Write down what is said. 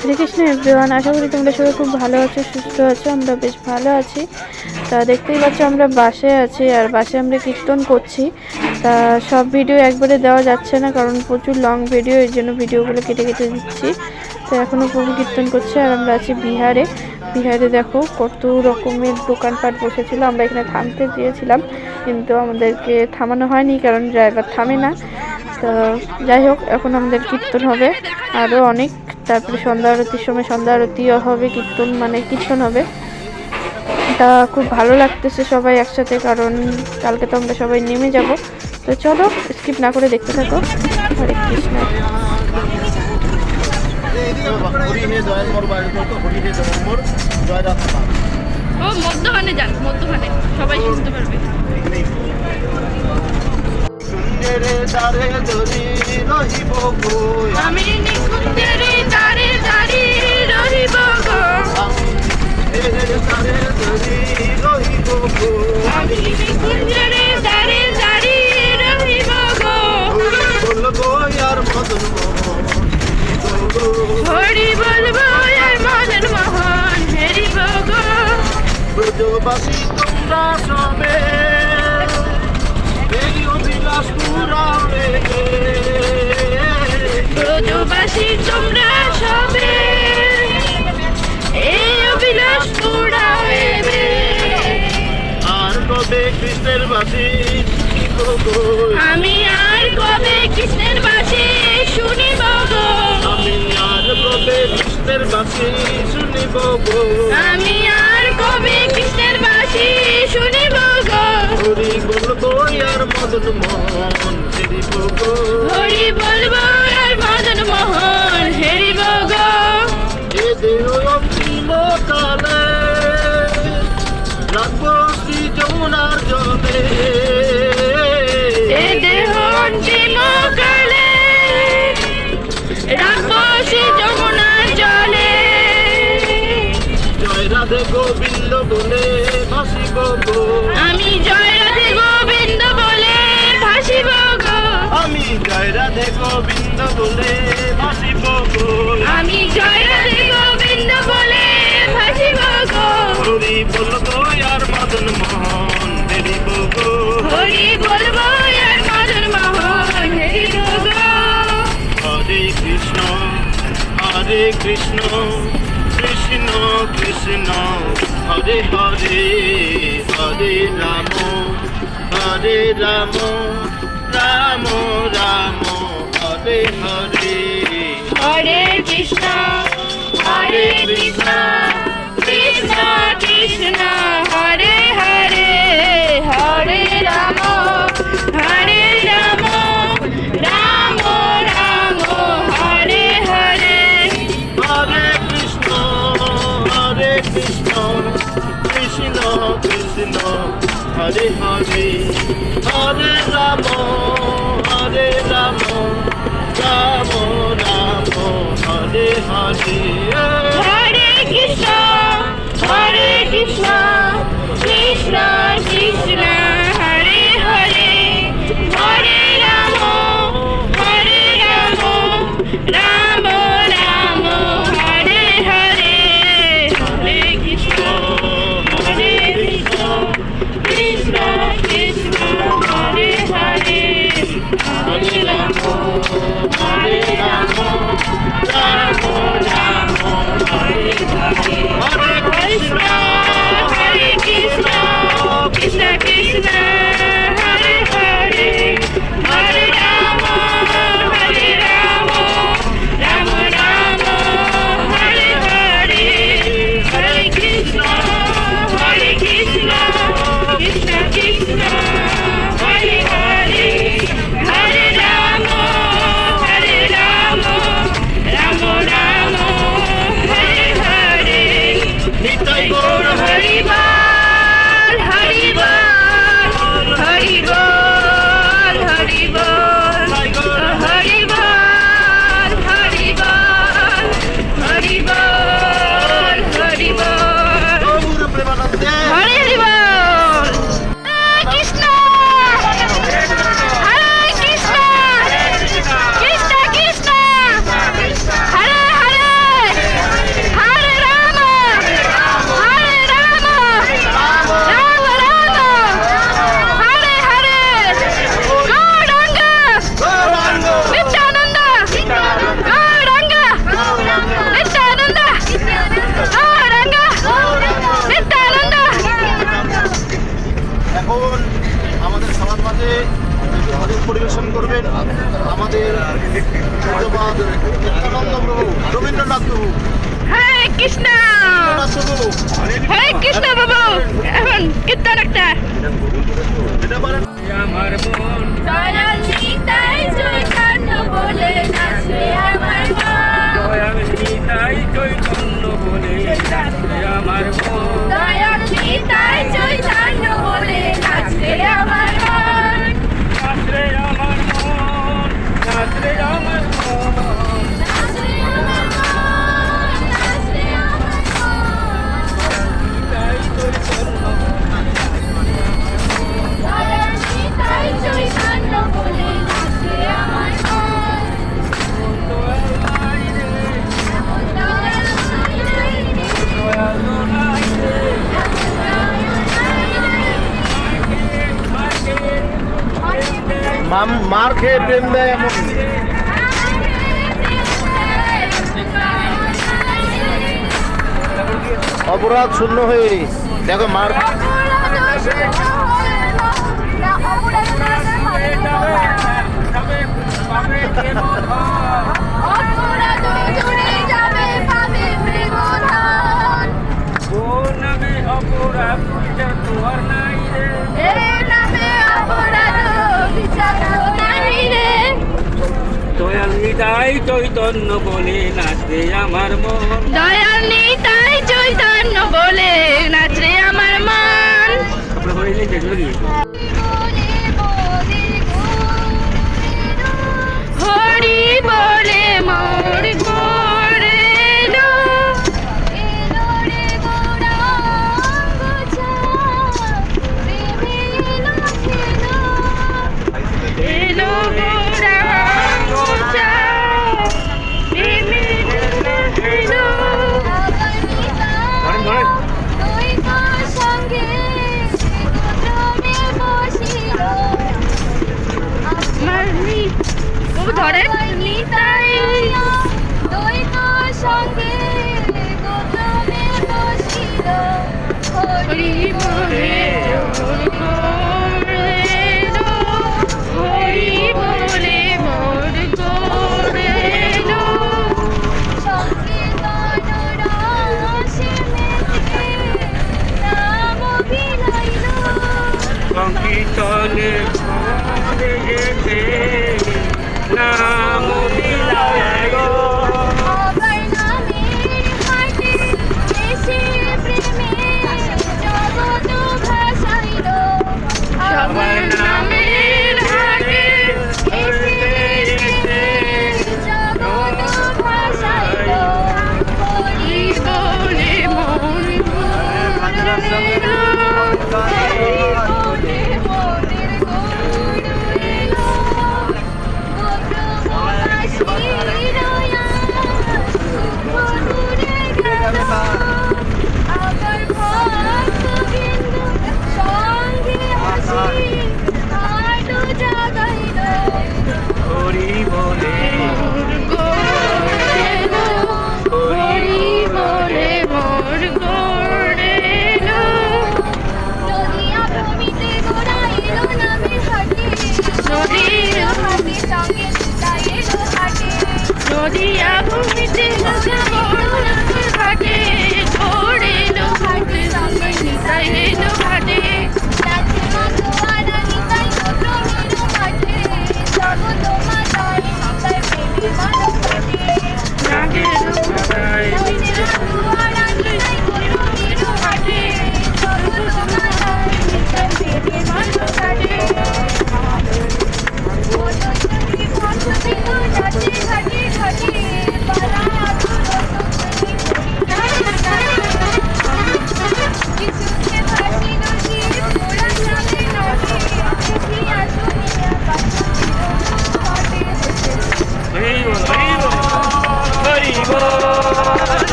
হরে Krishna everyone, আশা করি তোমরা সবাই খুব ভালো আছো, সুস্থ আছো। আমরা বেশ ভালো আছি। তা দেখতেই পাচ্ছ আমরা বাসে আছি, আর বাসে আমরা কীর্তন করছি। তা সব ভিডিও একবারে দেওয়া যাচ্ছে না, কারণ প্রচুর লং ভিডিও, এর জন্য ভিডিওগুলো কেটে কেটে দিচ্ছি। তো এখনও প্রভু কীর্তন করছে, আর আমরা আছি বিহারে। বিহারে দেখো কত রকমের দোকানপাট বসেছিল। আমরা এখানে থামতে চেয়েছিলাম, কিন্তু আমাদেরকে থামানো হয়নি, কারণ ড্রাইভার থামে না। তো যাই হোক, এখন আমাদের কীর্তন হবে আরও অনেক। তারপরে সন্ধ্যা আরতির সময় সন্ধ্যা আরতিও হবে, কীর্তন হবে। তা খুব ভালো লাগতেছে সবাই একসাথে, কারণ কালকে তো আমরা সবাই নেমে যাব। তো চলো স্কিপ না করে দেখতে থাকো। হরে কৃষ্ণ। মধ্যখানে যান, মধ্যখানে সবাই শুনতে পারবে। আমি নিকুঞ্জেরে দাঁড়ে দাঁড়িয়ে রহিব গো, আমি নিকুঞ্জেরে দাঁড়ে দাঁড়িয়ে রহিব গো, হরি বলবো আর মদন মোহন হেরিব গো। ব্রজবাসী তোমরা সবে এই অভিলাষ পুরাবে, ব্রজবাসী তোমরা সবে এই অভিলাষ পুরাবে। আর কবে কৃষ্ণের বাসী আমি আর কবে কৃষ্ণের বাসি শুনিব গো, আমি আর কবে কৃষ্ণের বাসী শুনিব গো, আমি আর কবে কৃষ্ণের বাসি শুনিব গো। হরি বলবো আর মদন মোহন হেরিব গো, হরি বলবো আর মদন মোহন হেরিব গো। এ দেহ অন্তিম কালে রাখবো শ্রী যমুনার জলে, এ দেহ অন্তিম কালে রাখবো শ্রী যমুনার জলে। জয় রাধে গোবিন্দ বলে ভাসিব গো, আমি জয় রাধে গোবিন্দ বলে ভাসিব গো, আমি জয় রাধে গোবিন্দ বলে ভাসিব গো, আমি জয় রাধে গোবিন্দ বলে ভাসিব গো। হরি বলবো আর মদন মোহন হেরিব গো, হরি বলবো আর মদন মোহন হেরিব গো। হরে কৃষ্ণ কৃষ্ণ কৃষ্ণ হরে হরে, হরে রাম রাম রাম হরে হরে, হরে কৃষ্ণ কৃষ্ণ কৃষ্ণ হরে হরে, হরে রাম রাম রাম হরে হরে। হরে কৃষ্ণ কৃষ্ণ কৃষ্ণ হরে হরে, হরে রাম রাম রাম হরে হরে। হরে কৃষ্ণ কৃষ্ণ কৃষ্ণ হরে হরে, হরে রাম রাম রাম হরে হরে। হরে কৃষ্ণ কৃষ্ণ কৃষ্ণ হরে হরে, হরে রাম রাম রাম হরে হরে। হরে কৃষ্ণ কৃষ্ণ কৃষ্ণ হরে কৃষ্ণ হরে কৃষ্ণ বাবু এখন কীর্তন একটা আমার মন দয়াল নিতাই চৈতন্য বলে নাচে আমার মন দয়াল নিতাই চৈতন্য বলে নাচে আমার মন দয়াল নিতাই চৈতন্য বলে নাচে আমার মন নাচরে আমার মন নাচরে আমার মন নাচে আমার মন নাচে আমার মন নিতাই চৈতন্য দয়াল নিতাই চৈতন্য বলে নাচে আমার মন দয়াল নাই রে দয়াল নাই রে দয়াল নাই রে মার খেয়ে প্রেম দেয় এমন অপরাধ শূন্য হয়ে দেখো মার অপরাধ তোমার নাই রে দয়াল নিতাই চৈতন্য বলে নাচে আমার মন দয়াল নিতাই চৈতন্য বলে নাচরে আমার মন আপনার ঘরে দেখলো কি